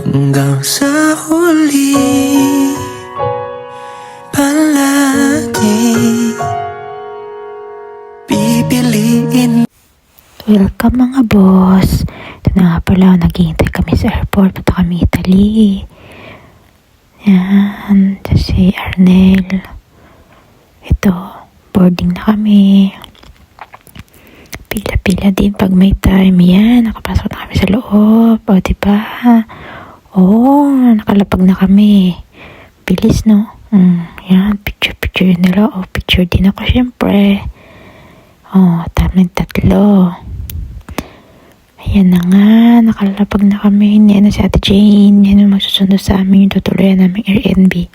hanggang sa huli. Palagi pipiliin. Welcome mga boss. Ito na nga pala, naghihintay kami sa airport. Punta kami Italy. Yan, ito si Arnel. Ito, boarding na kami. Pila-pila din pag may time. Yan, nakapasok na kami sa loob. O, diba? Nakalapag na kami. Bilis, no? Yan, picture nila. Picture din ako, syempre. Tamang tatlo. Ayan na nga, nakalapag na kami. Yan na si Ate Jane. Yan yung magsusunod sa amin. Yung tutuloyan namin Airbnb.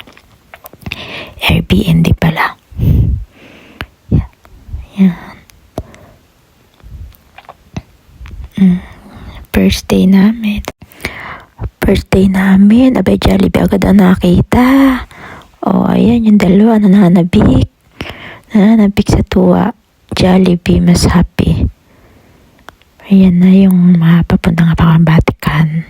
Airbnb pala. Yan. First day namin. Abay, Jollibee agad ang nakita. Ayan yung dalawa. Nananabik sa tuwa. Jollibee, mas happy. Ayan na yung papunta nga pa ang Vatican.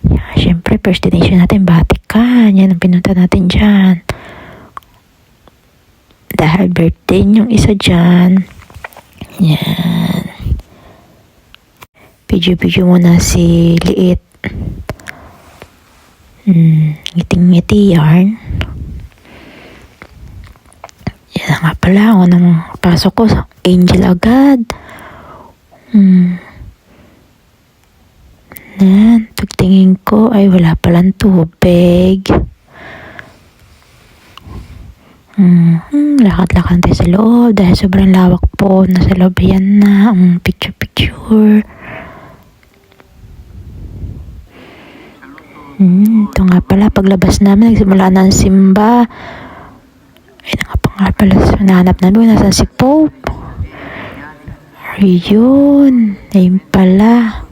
Yeah, syempre, first destination natin, Vatican. Yan ang pinunta natin dyan. Dahil birthday yung isa dyan. Yan. Video muna si Liit. Ngiting-ngiti yarn. Yan nga pala, nung pasok ko, Angel agad. Pagtingin ko ay wala palang tubig. Lakad-lakad tayo sa loob dahil sobrang lawak po. Nasa loob yan na. Picture. Ito nga pala, paglabas namin, nagsimula na ang simba. Ay, nga pala, nahanap namin, nasa si Pope. Ayun pala.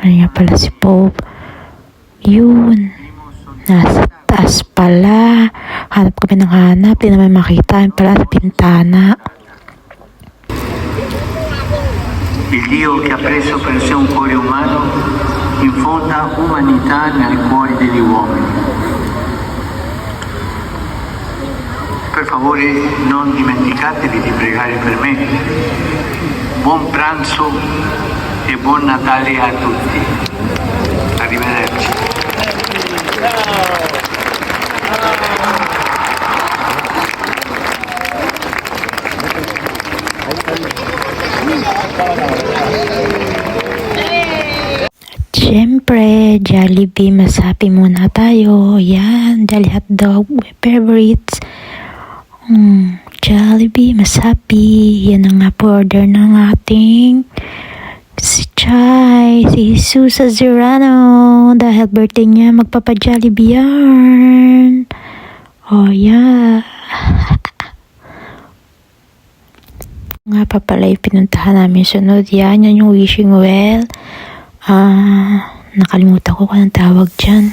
Ayan pala si Pope. Yun. Nasa taas pala. Hanap kami ng hanap. Di naman makita. Ayan pala sa bintana. Il Dio che ha preso per sé un cuore umano infonda umanità nel cuore degli uomini. Per favore non dimenticatevi di pregare per me. Buon pranzo e buon Natale a tutti. Arrivederci. Siyempre, Jollibee, mas happy muna tayo. Yan, Jolly Hotdog, my favorites. Jollibee, mas happy. Yan ang nga po order ng ating si Chai, si Susa Zerano. Dahil birthday niya, magpapa-Jollibee yarn. Yeah. Nga pa pala yung pinuntahan namin sunod. Yan yung wishing well. Nakalimutan ko kung anong tawag dyan.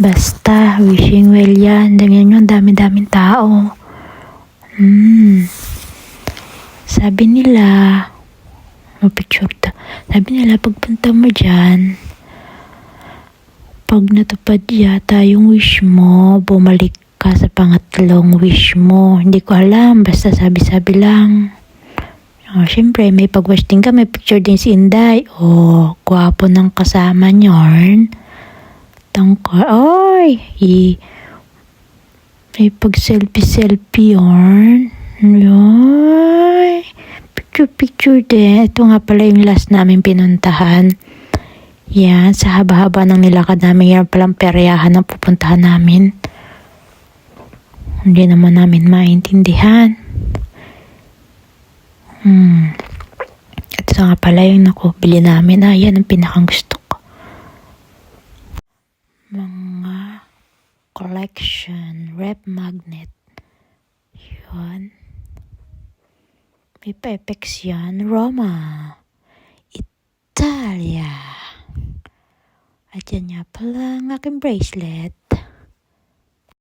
Basta, wishing well yan. Ganyan yung dami-daming tao. Sabi nila, sabi nila, pagpunta mo dyan, pag natupad yata yung wish mo, bumalik ka sa pangatlong wish mo. Hindi ko alam, basta sabi-sabi lang. Siyempre, may pag-wish din ka, may picture din si Inday. Gwapo ng kasama nyorn. Tangkar. May pag-selfie yarn. Picture din. Ito nga pala yung last namin pinuntahan. Yan, sa haba-haba ng nilakad namin, yan palang peryahan ang pupuntahan namin. Hindi naman namin maintindihan. Ito nga pala yung nakubili namin. Yan ang pinakang gusto ko. Mga collection, rep magnet. Yun. May Pepex yan. Roma. Italia. At yan nga pala ang aking bracelet.